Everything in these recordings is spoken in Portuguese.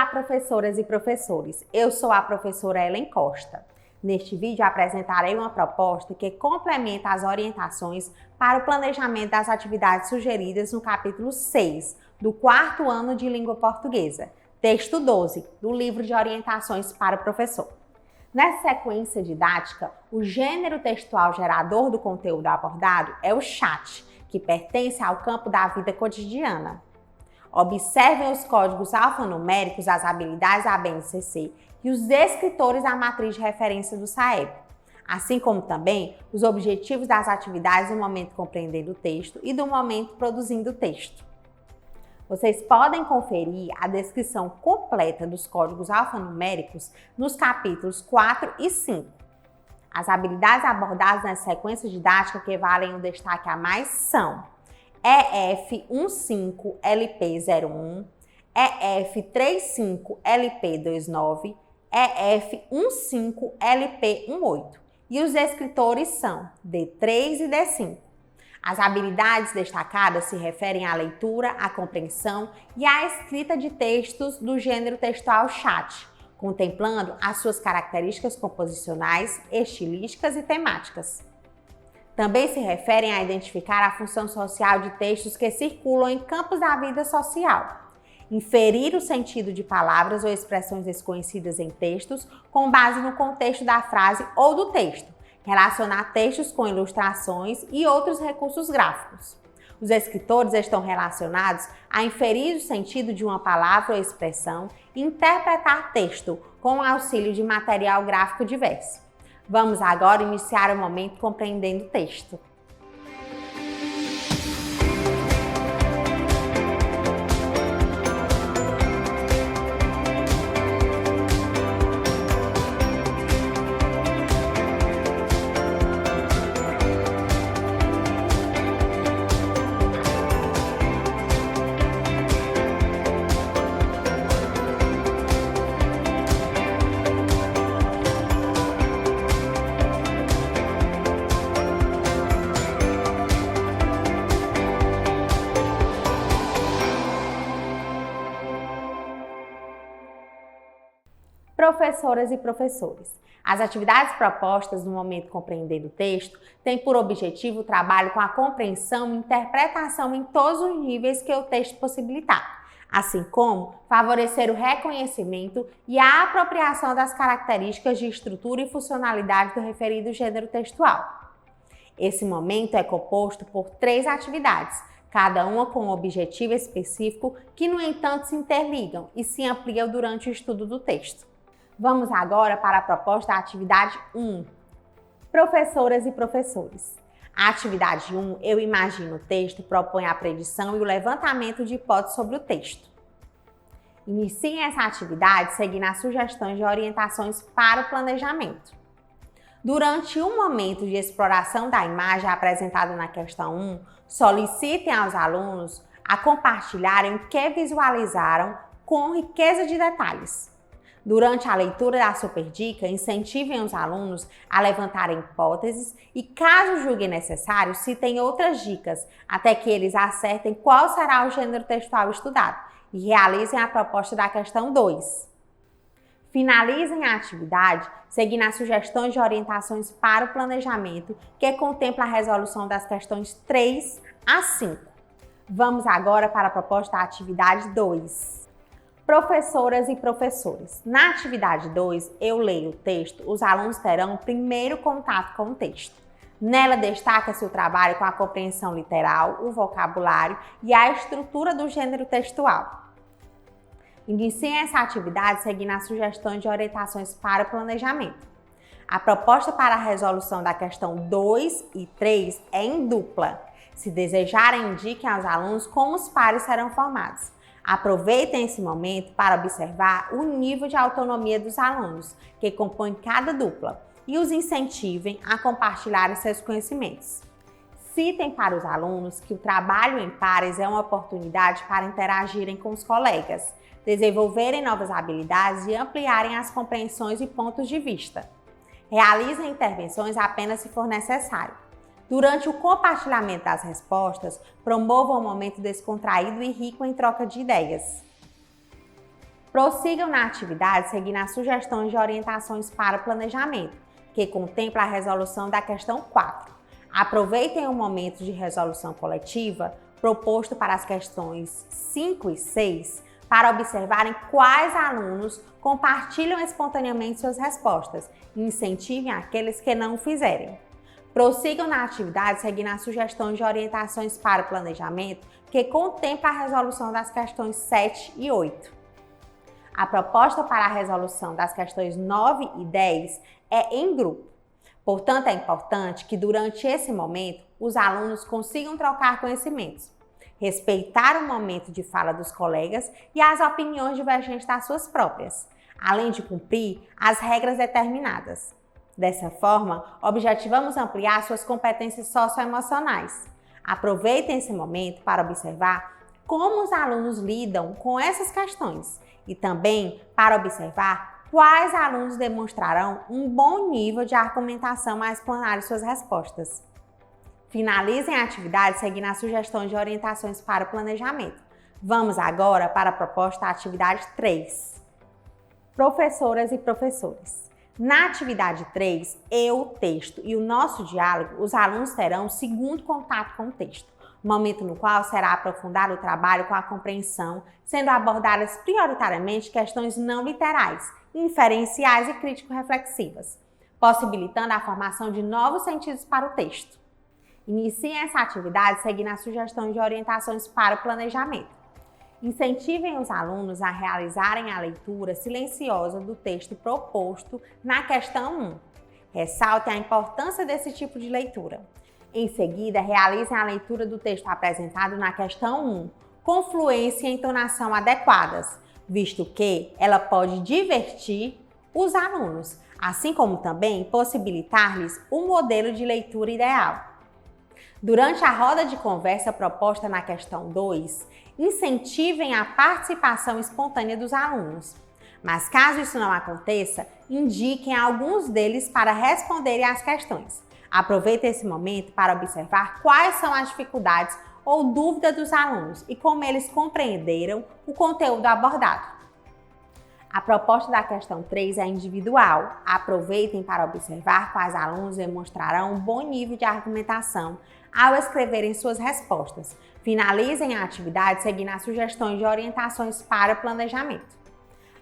Olá, professoras e professores! Eu sou a professora Ellen Costa. Neste vídeo apresentarei uma proposta que complementa as orientações para o planejamento das atividades sugeridas no capítulo 6 do 4º ano de Língua Portuguesa, texto 12 do livro de orientações para o professor. Nessa sequência didática, o gênero textual gerador do conteúdo abordado é o chat, que pertence ao campo da vida cotidiana. Observem os códigos alfanuméricos das habilidades da BNCC e os descritores da matriz de referência do SAEB, assim como também os objetivos das atividades do momento compreendendo o texto e do momento produzindo o texto. Vocês podem conferir a descrição completa dos códigos alfanuméricos nos capítulos 4 e 5. As habilidades abordadas nessa sequência didática que valem o destaque a mais são EF15LP01, EF35LP29, EF15LP18 e os escritores são D3 e D5. As habilidades destacadas se referem à leitura, à compreensão e à escrita de textos do gênero textual chat, contemplando as suas características composicionais, estilísticas e temáticas. Também se referem a identificar a função social de textos que circulam em campos da vida social, inferir o sentido de palavras ou expressões desconhecidas em textos com base no contexto da frase ou do texto, relacionar textos com ilustrações e outros recursos gráficos. Os escritores estão relacionados a inferir o sentido de uma palavra ou expressão e interpretar texto com o auxílio de material gráfico diverso. Vamos agora iniciar o momento compreendendo o texto. Professoras e professores, as atividades propostas no momento compreendendo o texto têm por objetivo o trabalho com a compreensão e interpretação em todos os níveis que o texto possibilitar, assim como favorecer o reconhecimento e a apropriação das características de estrutura e funcionalidade do referido gênero textual. Esse momento é composto por 3 atividades, cada uma com um objetivo específico que, no entanto, se interligam e se ampliam durante o estudo do texto. Vamos agora para a proposta da atividade 1. Professoras e professores. A atividade 1, Eu Imagino o Texto, propõe a predição e o levantamento de hipóteses sobre o texto. Iniciem essa atividade seguindo as sugestões de orientações para o planejamento. Durante um momento de exploração da imagem apresentada na questão 1, solicitem aos alunos a compartilharem o que visualizaram com riqueza de detalhes. Durante a leitura da superdica, incentivem os alunos a levantarem hipóteses e, caso julguem necessário, citem outras dicas, até que eles acertem qual será o gênero textual estudado e realizem a proposta da questão 2. Finalizem a atividade seguindo as sugestões de orientações para o planejamento, que contempla a resolução das questões 3 a 5. Vamos agora para a proposta da atividade 2. Professoras e professores, na atividade 2, Eu Leio o Texto, os alunos terão o primeiro contato com o texto. Nela destaca-se o trabalho com a compreensão literal, o vocabulário e a estrutura do gênero textual. Iniciem essa atividade seguindo as sugestões de orientações para o planejamento. A proposta para a resolução da questão 2 e 3 é em dupla. Se desejarem, indiquem aos alunos como os pares serão formados. Aproveitem esse momento para observar o nível de autonomia dos alunos que compõem cada dupla e os incentivem a compartilharem seus conhecimentos. Citem para os alunos que o trabalho em pares é uma oportunidade para interagirem com os colegas, desenvolverem novas habilidades e ampliarem as compreensões e pontos de vista. Realizem intervenções apenas se for necessário. Durante o compartilhamento das respostas, promovam um momento descontraído e rico em troca de ideias. Prossigam na atividade seguindo as sugestões de orientações para o planejamento, que contempla a resolução da questão 4. Aproveitem o momento de resolução coletiva proposto para as questões 5 e 6 para observarem quais alunos compartilham espontaneamente suas respostas e incentivem aqueles que não o fizerem. Prossigam na atividade seguindo as sugestões de orientações para o planejamento, que contempla a resolução das questões 7 e 8. A proposta para a resolução das questões 9 e 10 é em grupo. Portanto, é importante que durante esse momento os alunos consigam trocar conhecimentos, respeitar o momento de fala dos colegas e as opiniões divergentes das suas próprias, além de cumprir as regras determinadas. Dessa forma, objetivamos ampliar suas competências socioemocionais. Aproveitem esse momento para observar como os alunos lidam com essas questões e também para observar quais alunos demonstrarão um bom nível de argumentação ao explanar suas respostas. Finalizem a atividade seguindo as sugestões de orientações para o planejamento. Vamos agora para a proposta da atividade 3. Professoras e professores. Na atividade 3, o texto e o nosso diálogo, os alunos terão o segundo contato com o texto, momento no qual será aprofundado o trabalho com a compreensão, sendo abordadas prioritariamente questões não literais, inferenciais e crítico-reflexivas, possibilitando a formação de novos sentidos para o texto. Iniciem essa atividade seguindo as sugestões de orientações para o planejamento. Incentivem os alunos a realizarem a leitura silenciosa do texto proposto na questão 1. Ressaltem a importância desse tipo de leitura. Em seguida, realizem a leitura do texto apresentado na questão 1, com fluência e entonação adequadas, visto que ela pode divertir os alunos, assim como também possibilitar-lhes um modelo de leitura ideal. Durante a roda de conversa proposta na questão 2, incentivem a participação espontânea dos alunos. Mas caso isso não aconteça, indiquem alguns deles para responderem às questões. Aproveitem esse momento para observar quais são as dificuldades ou dúvidas dos alunos e como eles compreenderam o conteúdo abordado. A proposta da questão 3 é individual. Aproveitem para observar quais alunos demonstrarão um bom nível de argumentação ao escreverem suas respostas. Finalizem a atividade seguindo as sugestões de orientações para o planejamento.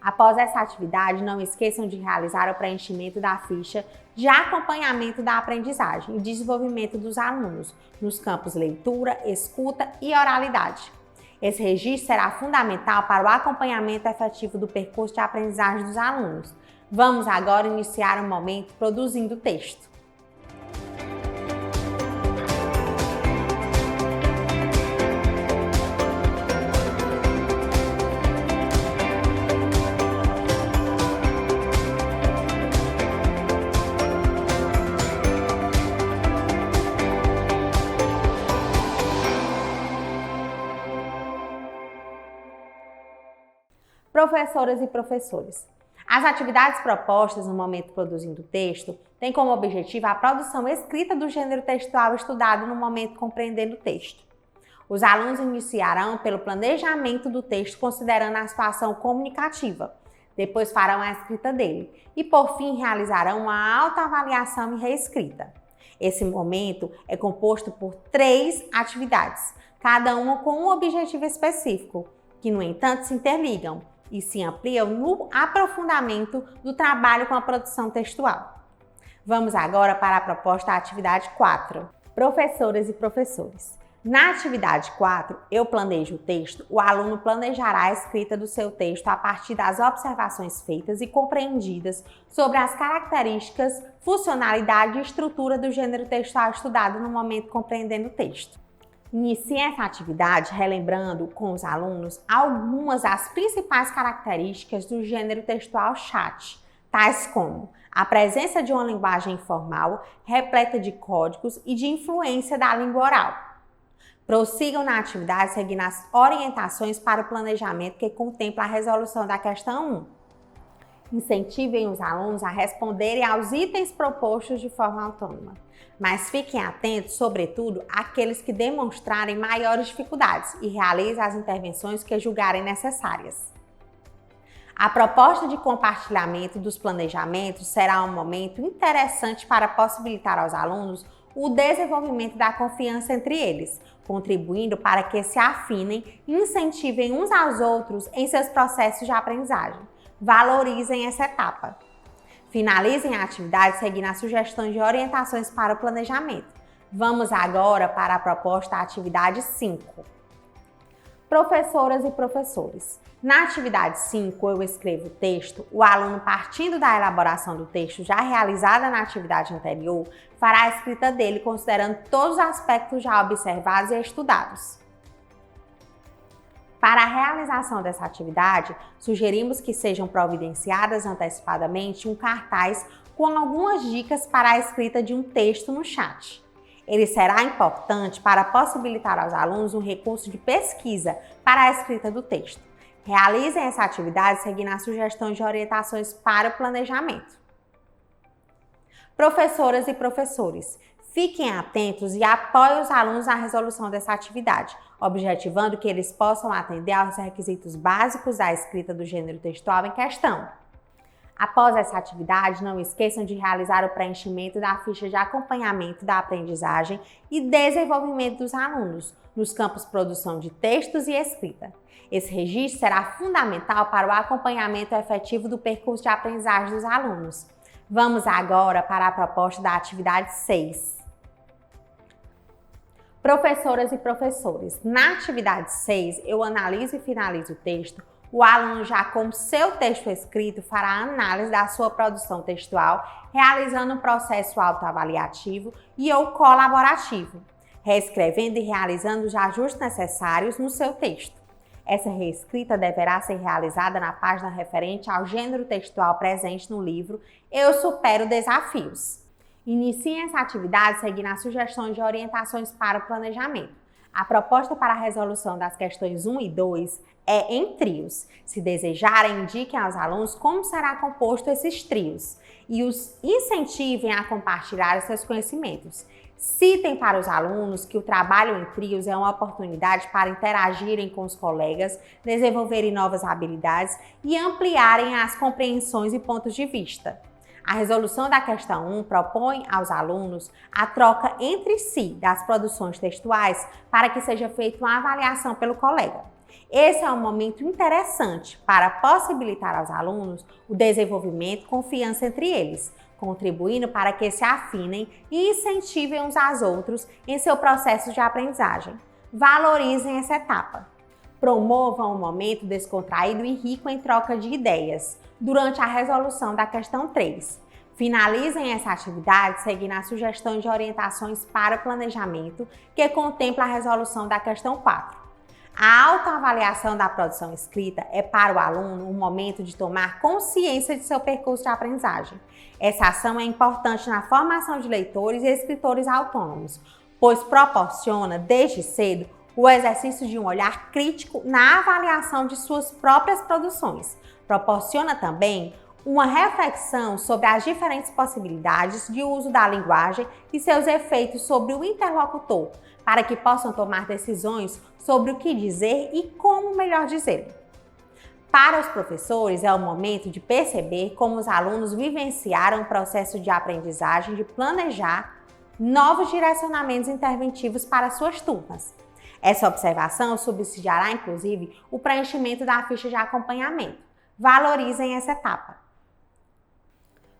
Após essa atividade, não esqueçam de realizar o preenchimento da ficha de acompanhamento da aprendizagem e desenvolvimento dos alunos nos campos leitura, escuta e oralidade. Esse registro será fundamental para o acompanhamento efetivo do percurso de aprendizagem dos alunos. Vamos agora iniciar o momento produzindo o texto. Professoras e professores. As atividades propostas no momento produzindo o texto têm como objetivo a produção escrita do gênero textual estudado no momento compreendendo o texto. Os alunos iniciarão pelo planejamento do texto considerando a situação comunicativa, depois farão a escrita dele e, por fim, realizarão uma autoavaliação e reescrita. Esse momento é composto por 3 atividades, cada uma com um objetivo específico, que, no entanto, se interligam e se ampliam no aprofundamento do trabalho com a produção textual. Vamos agora para a proposta da atividade 4. Professoras e professores. Na atividade 4, eu planejo o texto, o aluno planejará a escrita do seu texto a partir das observações feitas e compreendidas sobre as características, funcionalidade e estrutura do gênero textual estudado no momento compreendendo o texto. Inicie essa atividade relembrando com os alunos algumas das principais características do gênero textual chat, tais como a presença de uma linguagem informal, repleta de códigos e de influência da língua oral. Prossigam na atividade seguindo as orientações para o planejamento que contempla a resolução da questão 1. Incentivem os alunos a responderem aos itens propostos de forma autônoma, mas fiquem atentos, sobretudo, àqueles que demonstrarem maiores dificuldades e realizem as intervenções que julgarem necessárias. A proposta de compartilhamento dos planejamentos será um momento interessante para possibilitar aos alunos o desenvolvimento da confiança entre eles, contribuindo para que se afinem e incentivem uns aos outros em seus processos de aprendizagem. Valorizem essa etapa. Finalizem a atividade seguindo as sugestões de orientações para o planejamento. Vamos agora para a proposta atividade 5. Professoras e professores. Na atividade 5, eu escrevo o texto. O aluno, partindo da elaboração do texto já realizada na atividade anterior, fará a escrita dele considerando todos os aspectos já observados e estudados. Para a realização dessa atividade, sugerimos que sejam providenciadas antecipadamente um cartaz com algumas dicas para a escrita de um texto no chat. Ele será importante para possibilitar aos alunos um recurso de pesquisa para a escrita do texto. Realizem essa atividade seguindo as sugestões de orientações para o planejamento. Professoras e professores, fiquem atentos e apoiem os alunos na resolução dessa atividade, objetivando que eles possam atender aos requisitos básicos da escrita do gênero textual em questão. Após essa atividade, não esqueçam de realizar o preenchimento da ficha de acompanhamento da aprendizagem e desenvolvimento dos alunos, nos campos produção de textos e escrita. Esse registro será fundamental para o acompanhamento efetivo do percurso de aprendizagem dos alunos. Vamos agora para a proposta da atividade 6. Professoras e professores, na atividade 6, eu analiso e finalizo o texto. O aluno, já com seu texto escrito, fará a análise da sua produção textual, realizando um processo autoavaliativo e ou colaborativo, reescrevendo e realizando os ajustes necessários no seu texto. Essa reescrita deverá ser realizada na página referente ao gênero textual presente no livro Eu Supero Desafios. Iniciem essa atividade seguindo as sugestões de orientações para o planejamento. A proposta para a resolução das questões 1 e 2 é em trios. Se desejarem, indiquem aos alunos como será composto esses trios e os incentivem a compartilhar seus conhecimentos. Citem para os alunos que o trabalho em trios é uma oportunidade para interagirem com os colegas, desenvolverem novas habilidades e ampliarem as compreensões e pontos de vista. A resolução da questão 1 propõe aos alunos a troca entre si das produções textuais para que seja feita uma avaliação pelo colega. Esse é um momento interessante para possibilitar aos alunos o desenvolvimento e confiança entre eles, contribuindo para que se afinem e incentivem uns aos outros em seu processo de aprendizagem. Valorizem essa etapa. Promovam um momento descontraído e rico em troca de ideias durante a resolução da questão 3. Finalizem essa atividade seguindo as sugestões de orientações para o planejamento, que contempla a resolução da questão 4. A autoavaliação da produção escrita é para o aluno um momento de tomar consciência de seu percurso de aprendizagem. Essa ação é importante na formação de leitores e escritores autônomos, pois proporciona, desde cedo, o exercício de um olhar crítico na avaliação de suas próprias produções. Proporciona também uma reflexão sobre as diferentes possibilidades de uso da linguagem e seus efeitos sobre o interlocutor, para que possam tomar decisões sobre o que dizer e como melhor dizê-lo. Para os professores, é o momento de perceber como os alunos vivenciaram o processo de aprendizagem, de planejar novos direcionamentos interventivos para suas turmas. Essa observação subsidiará, inclusive, o preenchimento da ficha de acompanhamento. Valorizem essa etapa.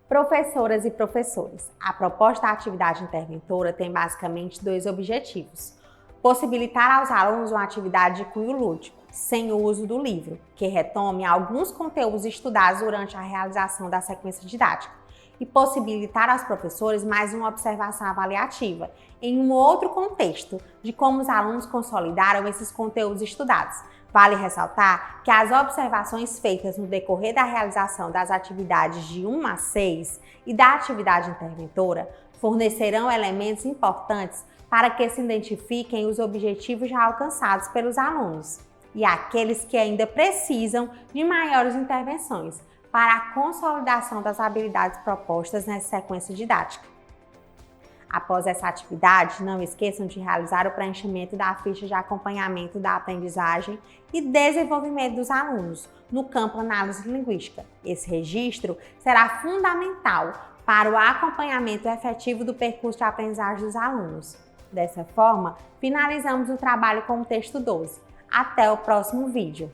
Professoras e professores, a proposta da atividade interventora tem basicamente 2 objetivos. Possibilitar aos alunos uma atividade de cunho lúdico, sem o uso do livro, que retome alguns conteúdos estudados durante a realização da sequência didática, e possibilitar aos professores mais uma observação avaliativa, em um outro contexto, de como os alunos consolidaram esses conteúdos estudados. Vale ressaltar que as observações feitas no decorrer da realização das atividades de 1 a 6 e da atividade interventora fornecerão elementos importantes para que se identifiquem os objetivos já alcançados pelos alunos e aqueles que ainda precisam de maiores intervenções para a consolidação das habilidades propostas nessa sequência didática. Após essa atividade, não esqueçam de realizar o preenchimento da ficha de acompanhamento da aprendizagem e desenvolvimento dos alunos no campo análise linguística. Esse registro será fundamental para o acompanhamento efetivo do percurso de aprendizagem dos alunos. Dessa forma, finalizamos o trabalho com o texto 12. Até o próximo vídeo!